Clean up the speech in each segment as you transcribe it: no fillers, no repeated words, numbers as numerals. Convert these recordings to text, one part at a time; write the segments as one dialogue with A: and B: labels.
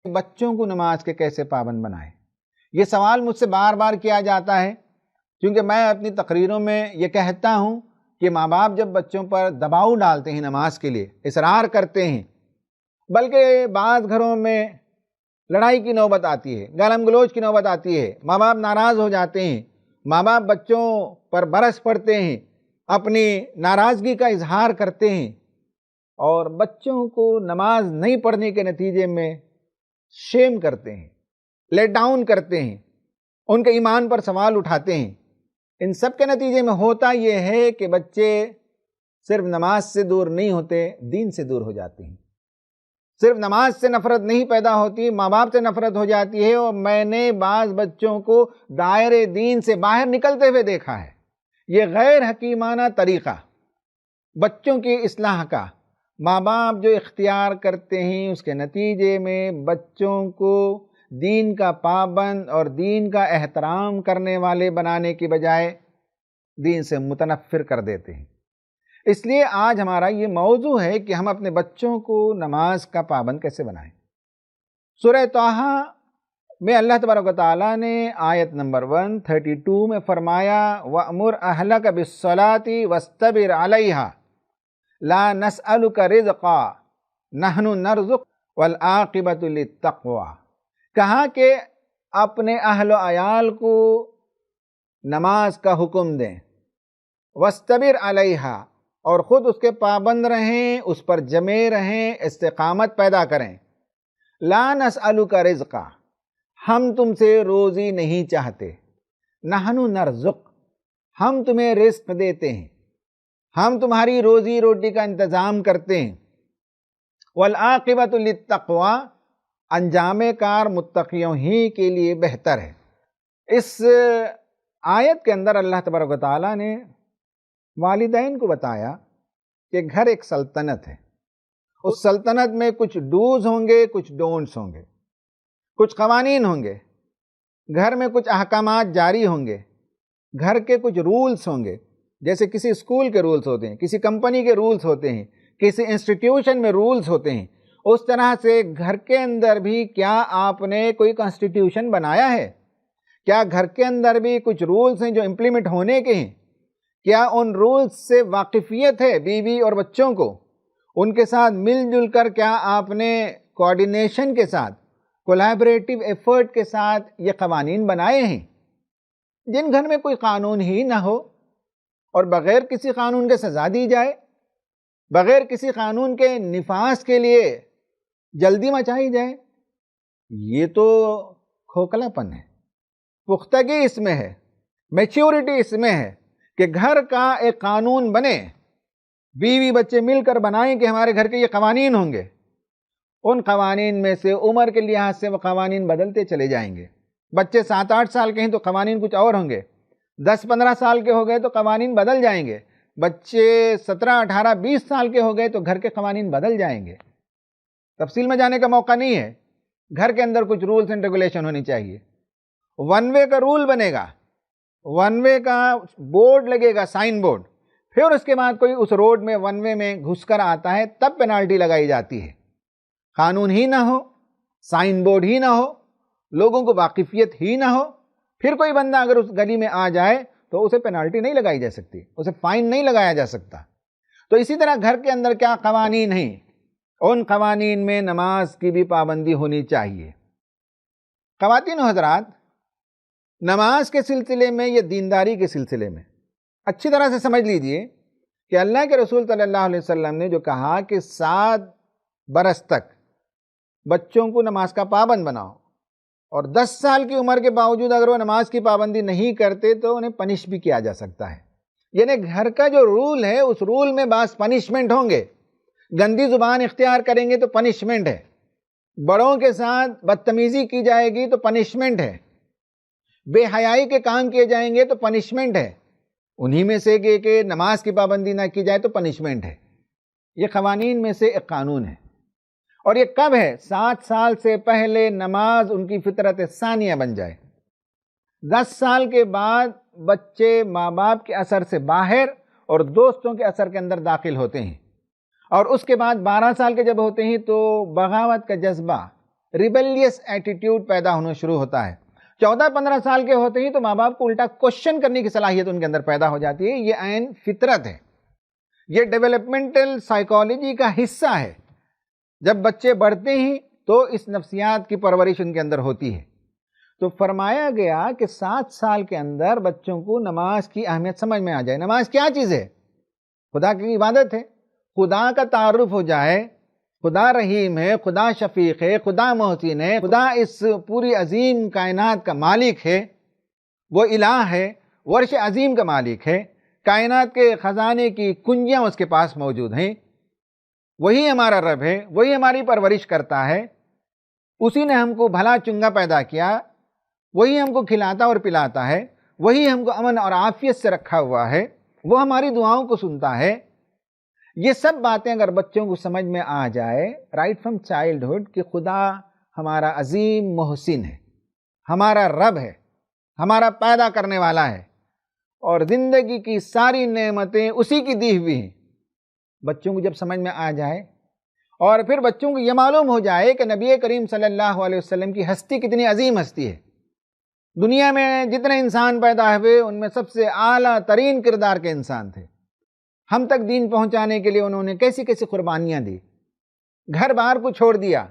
A: بچوں کو نماز کے کیسے پابند بنائیں؟ یہ سوال مجھ سے بار بار کیا جاتا ہے، کیونکہ میں اپنی تقریروں میں یہ کہتا ہوں کہ ماں باپ جب بچوں پر دباؤ ڈالتے ہیں نماز کے لیے، اصرار کرتے ہیں، بلکہ بعض گھروں میں لڑائی کی نوبت آتی ہے، گالم گلوچ کی نوبت آتی ہے، ماں باپ ناراض ہو جاتے ہیں، ماں باپ بچوں پر برس پڑتے ہیں، اپنی ناراضگی کا اظہار کرتے ہیں، اور بچوں کو نماز نہیں پڑھنے کے نتیجے میں شیم کرتے ہیں، لیٹ ڈاؤن کرتے ہیں، ان کے ایمان پر سوال اٹھاتے ہیں۔ ان سب کے نتیجے میں ہوتا یہ ہے کہ بچے صرف نماز سے دور نہیں ہوتے، دین سے دور ہو جاتے ہیں۔ صرف نماز سے نفرت نہیں پیدا ہوتی، ماں باپ سے نفرت ہو جاتی ہے، اور میں نے بعض بچوں کو دائرے دین سے باہر نکلتے ہوئے دیکھا ہے۔ یہ غیر حکیمانہ طریقہ بچوں کی اصلاح کا ماں باپ جو اختیار کرتے ہیں، اس کے نتیجے میں بچوں کو دین کا پابند اور دین کا احترام کرنے والے بنانے کی بجائے دین سے متنفر کر دیتے ہیں۔ اس لیے آج ہمارا یہ موضوع ہے کہ ہم اپنے بچوں کو نماز کا پابند کیسے بنائیں۔ سورہ طٰہٰ میں اللہ تبارک و تعالیٰ نے آیت نمبر 132 میں فرمایا وَأْمُرْ أَهْلَكَ بِالصَّلَاةِ وَاسْتَبِرْ عَلَيْهَا لَا نَسْأَلُكَ رِزْقًا نَحْنُ نَرْزُقُكَ وَالْعَاقِبَةُ لِلتَّقْوَىٰ۔ کہا کہ اپنے اہل و عیال کو نماز کا حکم دیں، وَاسْتَبِرْ عَلَيْهَا، اور خود اس کے پابند رہیں، اس پر جمے رہیں، استقامت پیدا کریں۔ لَا نَسْأَلُكَ رِزْقًا، ہم تم سے روزی نہیں چاہتے، نَحْنُ نَرْزُقُكَ، ہم تمہیں رزق دیتے ہیں، ہم تمہاری روزی روٹی کا انتظام کرتے ہیں۔ وَالْعَاقِبَةُ لِلتَّقْوَىٰ، انجام کار متقیوں ہی کے لیے بہتر ہے۔ اس آیت کے اندر اللہ تبارک و تعالیٰ نے والدین کو بتایا کہ گھر ایک سلطنت ہے، اس سلطنت میں کچھ ڈوز ہوں گے، کچھ ڈونٹس ہوں گے، کچھ قوانین ہوں گے، گھر میں کچھ احکامات جاری ہوں گے، گھر کے کچھ رولز ہوں گے، جیسے کسی اسکول کے رولز ہوتے ہیں، کسی کمپنی کے رولز ہوتے ہیں، کسی انسٹیٹیوشن میں رولز ہوتے ہیں، اس طرح سے گھر کے اندر بھی کیا آپ نے کوئی کانسٹیٹیوشن بنایا ہے؟ کیا گھر کے اندر بھی کچھ رولز ہیں جو امپلیمنٹ ہونے کے ہیں؟ کیا ان رولز سے واقفیت ہے بیوی اور بچوں کو؟ ان کے ساتھ مل جل کر کیا آپ نے کوآرڈینیشن کے ساتھ، کولیبریٹو ایفرٹ کے ساتھ یہ قوانین بنائے ہیں؟ جن گھر میں کوئی قانون ہی نہ ہو اور بغیر کسی قانون کے سزا دی جائے، بغیر کسی قانون کے نفاذ کے لیے جلدی مچائی جائے، یہ تو کھوکھلا پن ہے۔ پختگی اس میں ہے، میچیورٹی اس میں ہے کہ گھر کا ایک قانون بنے، بیوی بچے مل کر بنائیں کہ ہمارے گھر کے یہ قوانین ہوں گے۔ ان قوانین میں سے عمر کے لحاظ سے وہ قوانین بدلتے چلے جائیں گے۔ بچے 7-8 سال کے ہیں تو قوانین کچھ اور ہوں گے، 10-15 سال کے ہو گئے تو قوانین بدل جائیں گے، بچے 17-18-20 سال کے ہو گئے تو گھر کے قوانین بدل جائیں گے۔ تفصیل میں جانے کا موقع نہیں ہے، گھر کے اندر کچھ رولز اینڈ ریگولیشن ہونی چاہیے۔ ون وے کا رول بنے گا، ون وے کا بورڈ لگے گا، سائن بورڈ، پھر اس کے بعد کوئی اس روڈ میں ون وے میں گھس کر آتا ہے تب پینالٹی لگائی جاتی ہے۔ قانون ہی نہ ہو، سائن بورڈ ہی نہ ہو، لوگوں کو واقفیت ہی نہ ہو، پھر کوئی بندہ اگر اس گلی میں آ جائے تو اسے پینالٹی نہیں لگائی جا سکتی، اسے فائن نہیں لگایا جا سکتا۔ تو اسی طرح گھر کے اندر کیا قوانین ہیں، ان قوانین میں نماز کی بھی پابندی ہونی چاہیے۔ خواتین و حضرات، نماز کے سلسلے میں یا دینداری کے سلسلے میں اچھی طرح سے سمجھ لیجئے کہ اللہ کے رسول صلی اللہ علیہ وسلم نے جو کہا کہ 7 برس تک بچوں کو نماز کا پابند بناؤ، اور 10 سال کی عمر کے باوجود اگر وہ نماز کی پابندی نہیں کرتے تو انہیں پنش بھی کیا جا سکتا ہے۔ یعنی گھر کا جو رول ہے اس رول میں بعض پنشمنٹ ہوں گے، گندی زبان اختیار کریں گے تو پنشمنٹ ہے، بڑوں کے ساتھ بدتمیزی کی جائے گی تو پنشمنٹ ہے، بے حیائی کے کام کیے جائیں گے تو پنشمنٹ ہے، انہی میں سے کہ نماز کی پابندی نہ کی جائے تو پنشمنٹ ہے۔ یہ قوانین میں سے ایک قانون ہے، اور یہ کب ہے؟ 7 سال سے پہلے نماز ان کی فطرت ثانیہ بن جائے۔ 10 سال کے بعد بچے ماں باپ کے اثر سے باہر اور دوستوں کے اثر کے اندر داخل ہوتے ہیں، اور اس کے بعد 12 سال کے جب ہوتے ہیں تو بغاوت کا جذبہ، ریبیلیس ایٹیٹیوڈ پیدا ہونا شروع ہوتا ہے. 14-15 سال کے ہوتے ہی تو ماں باپ کو الٹا کوشچن کرنے کی صلاحیت ان کے اندر پیدا ہو جاتی ہے. یہ عین فطرت ہے, یہ ڈیولپمنٹل سائیکالوجی کا حصہ ہے. جب بچے بڑھتے ہیں تو اس نفسیات کی پرورش ان کے اندر ہوتی ہے. تو فرمایا گیا کہ 7 سال کے اندر بچوں کو نماز کی اہمیت سمجھ میں آ جائے. نماز کیا چیز ہے؟ خدا کی عبادت ہے. خدا کا تعارف ہو جائے, خدا رحیم ہے, خدا شفیق ہے, خدا محسن ہے, خدا اس پوری عظیم کائنات کا مالک ہے, وہ الہ ہے, وہ عرش عظیم کا مالک ہے, کائنات کے خزانے کی کنجیاں اس کے پاس موجود ہیں, وہی ہمارا رب ہے, وہی ہماری پرورش کرتا ہے, اسی نے ہم کو بھلا چنگا پیدا کیا, وہی ہم کو کھلاتا اور پلاتا ہے, وہی ہم کو امن اور عافیت سے رکھا ہوا ہے, وہ ہماری دعاؤں کو سنتا ہے. یہ سب باتیں اگر بچوں کو سمجھ میں آ جائے رائٹ فرام چائلڈہڈ کہ خدا ہمارا عظیم محسن ہے, ہمارا رب ہے, ہمارا پیدا کرنے والا ہے, اور زندگی کی ساری نعمتیں اسی کی دی ہوئی ہیں. بچوں کو جب سمجھ میں آ جائے اور پھر بچوں کو یہ معلوم ہو جائے کہ نبی کریم صلی اللہ علیہ وسلم کی ہستی کتنی عظیم ہستی ہے, دنیا میں جتنے انسان پیدا ہوئے ان میں سب سے اعلیٰ ترین کردار کے انسان تھے. ہم تک دین پہنچانے کے لیے انہوں نے کیسی کیسی قربانیاں دی, گھر بار کو چھوڑ دیا,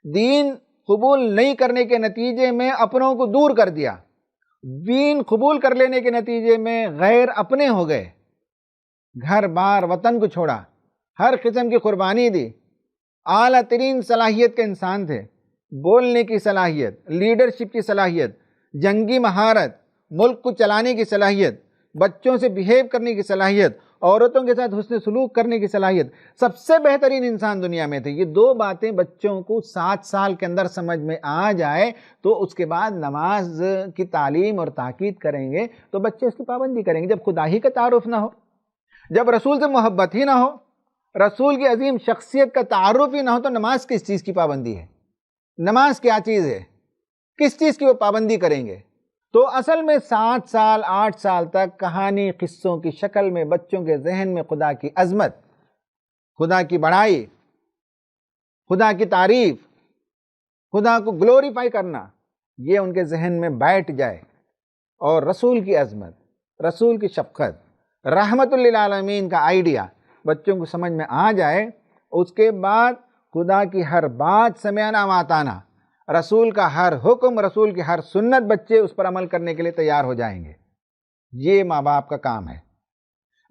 A: دین قبول نہیں کرنے کے نتیجے میں اپنوں کو دور کر دیا, دین قبول کر لینے کے نتیجے میں غیر اپنے ہو گئے, گھر بار وطن کو چھوڑا, ہر قسم کی قربانی دی. اعلیٰ ترین صلاحیت کے انسان تھے, بولنے کی صلاحیت, لیڈرشپ کی صلاحیت, جنگی مہارت, ملک کو چلانے کی صلاحیت, بچوں سے بیہیو کرنے کی صلاحیت, عورتوں کے ساتھ حسن سلوک کرنے کی صلاحیت, سب سے بہترین انسان دنیا میں تھے. یہ 2 باتیں بچوں کو 7 سال کے اندر سمجھ میں آ جائے تو اس کے بعد نماز کی تعلیم اور تاکید کریں گے تو بچے اس کی پابندی کریں گے. جب خدا ہی کا تعارف نہ ہو, جب رسول سے محبت ہی نہ ہو, رسول کی عظیم شخصیت کا تعارف ہی نہ ہو تو نماز کس چیز کی پابندی ہے؟ نماز کیا چیز ہے؟ کس چیز کی وہ پابندی کریں گے؟ تو اصل میں 7 سال 8 سال تک کہانی قصوں کی شکل میں بچوں کے ذہن میں خدا کی عظمت, خدا کی بڑائی, خدا کی تعریف, خدا کو گلوریفائی کرنا, یہ ان کے ذہن میں بیٹھ جائے, اور رسول کی عظمت, رسول کی شفقت, رحمت للعالمین کا آئیڈیا بچوں کو سمجھ میں آ جائے, اس کے بعد خدا کی ہر بات سمعنا واتانا, رسول کا ہر حکم, رسول کی ہر سنت بچے اس پر عمل کرنے کے لیے تیار ہو جائیں گے. یہ ماں باپ کا کام ہے.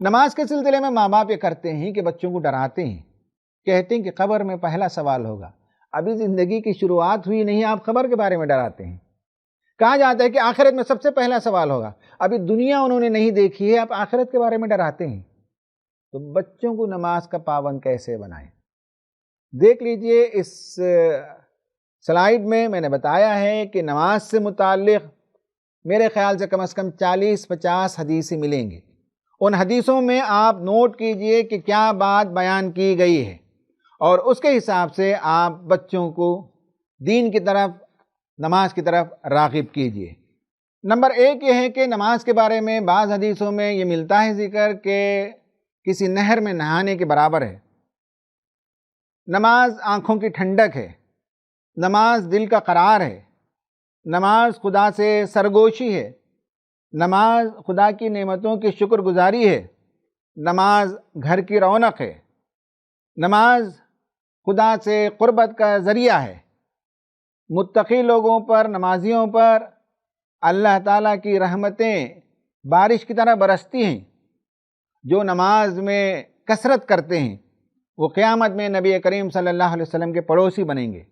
A: نماز کے سلسلے میں ماں باپ یہ کرتے ہیں کہ بچوں کو ڈراتے ہیں, کہتے ہیں کہ قبر میں پہلا سوال ہوگا. ابھی زندگی کی شروعات ہوئی نہیں, آپ قبر کے بارے میں ڈراتے ہیں. کہا جاتا ہے کہ آخرت میں سب سے پہلا سوال ہوگا. ابھی دنیا انہوں نے نہیں دیکھی ہے, آپ آخرت کے بارے میں ڈراتے ہیں. تو بچوں کو نماز کا پابند کیسے بنائیں؟ دیکھ لیجئے اس سلائیڈ میں نے بتایا ہے کہ نماز سے متعلق میرے خیال سے کم از کم 40-50 حدیثیں ملیں گی. ان حدیثوں میں آپ نوٹ کیجئے کہ کیا بات بیان کی گئی ہے, اور اس کے حساب سے آپ بچوں کو دین کی طرف, نماز کی طرف راغب کیجئے. نمبر 1 یہ ہے کہ نماز کے بارے میں بعض حدیثوں میں یہ ملتا ہے ذکر کہ کسی نہر میں نہانے کے برابر ہے. نماز آنکھوں کی ٹھنڈک ہے, نماز دل کا قرار ہے, نماز خدا سے سرگوشی ہے, نماز خدا کی نعمتوں کی شکر گزاری ہے, نماز گھر کی رونق ہے, نماز خدا سے قربت کا ذریعہ ہے. متقی لوگوں پر, نمازیوں پر اللہ تعالیٰ کی رحمتیں بارش کی طرح برستی ہیں. جو نماز میں کثرت کرتے ہیں وہ قیامت میں نبی کریم صلی اللہ علیہ وسلم کے پڑوسی بنیں گے.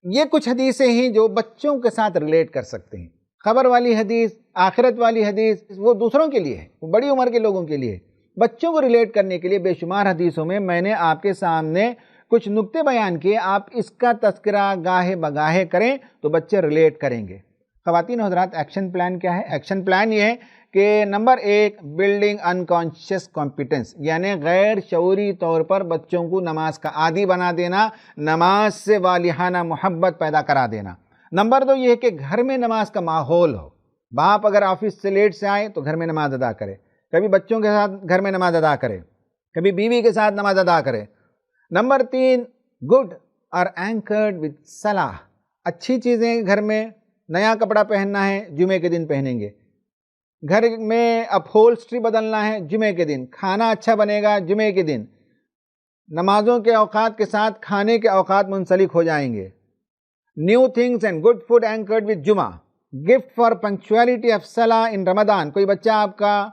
A: یہ کچھ حدیثیں ہیں جو بچوں کے ساتھ ریلیٹ کر سکتے ہیں. خبر والی حدیث, آخرت والی حدیث وہ دوسروں کے لیے ہے, وہ بڑی عمر کے لوگوں کے لیے. بچوں کو ریلیٹ کرنے کے لیے بے شمار حدیثوں میں نے آپ کے سامنے کچھ نکتے بیان کیے. آپ اس کا تذکرہ گاہے بگاہے کریں تو بچے ریلیٹ کریں گے. خواتین و حضرات, ایکشن پلان کیا ہے؟ ایکشن پلان یہ ہے کہ نمبر 1 بلڈنگ انکانشیس کمپیٹنس, یعنی غیر شعوری طور پر بچوں کو نماز کا عادی بنا دینا, نماز سے والہانہ محبت پیدا کرا دینا. نمبر 2 یہ ہے کہ گھر میں نماز کا ماحول ہو. باپ اگر آفس سے لیٹ سے آئے تو گھر میں نماز ادا کرے, کبھی بچوں کے ساتھ گھر میں نماز ادا کرے, کبھی بیوی کے ساتھ نماز ادا کرے. Number 3 good are anchored with salah. اچھی چیزیں گھر میں، نیا کپڑا پہننا ہے جمعے کے دن پہنیں گے، گھر میں اپہولسٹری بدلنا ہے جمعے کے دن، کھانا اچھا بنے گا جمعے کے دن، نمازوں کے اوقات کے ساتھ کھانے کے اوقات منسلک ہو جائیں گے. New things and good food anchored with جمعہ. گفٹ فار پنکچویلٹی آف صلاح ان رمضان. کوئی بچہ آپ کا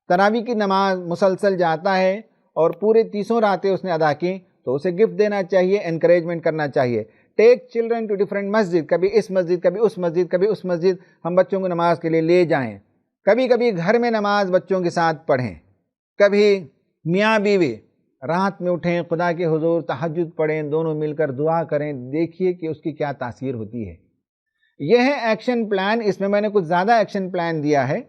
A: تراویح کی نماز مسلسل جاتا ہے اور پورے 30 راتیں اس نے ادا کی تو اسے گفٹ دینا چاہیے، انکریجمنٹ کرنا چاہیے. ٹیک چلڈرن ٹو ڈفرینٹ مسجد. کبھی اس مسجد، کبھی اس مسجد، کبھی اس مسجد ہم بچوں کو نماز کے لیے لے جائیں. کبھی کبھی گھر میں نماز بچوں کے ساتھ پڑھیں. کبھی میاں بیوی رات میں اٹھیں، خدا کے حضور تہجد پڑھیں، دونوں مل کر دعا کریں. دیکھیے کہ اس کی کیا تاثیر ہوتی ہے. یہ ہے ایکشن پلان. اس میں نے کچھ زیادہ ایکشن پلان دیا ہے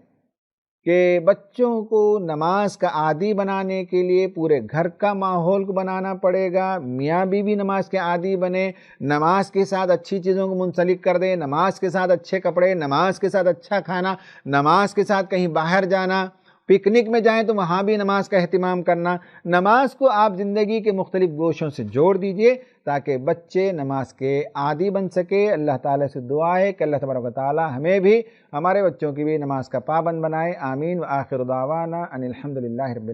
A: کہ بچوں کو نماز کا عادی بنانے کے لیے پورے گھر کا ماحول کو بنانا پڑے گا. میاں بیوی نماز کے عادی بنے، نماز کے ساتھ اچھی چیزوں کو منسلک کر دیں، نماز کے ساتھ اچھے کپڑے، نماز کے ساتھ اچھا کھانا، نماز کے ساتھ کہیں باہر جانا، پکنک میں جائیں تو وہاں بھی نماز کا اہتمام کرنا. نماز کو آپ زندگی کے مختلف گوشوں سے جوڑ دیجئے تاکہ بچے نماز کے عادی بن سکے. اللہ تعالیٰ سے دعا ہے کہ اللہ تبارک و تعالیٰ ہمیں بھی، ہمارے بچوں کی بھی نماز کا پابند بنائے. آمین. وآخر دعوانا ان الحمدللہ رب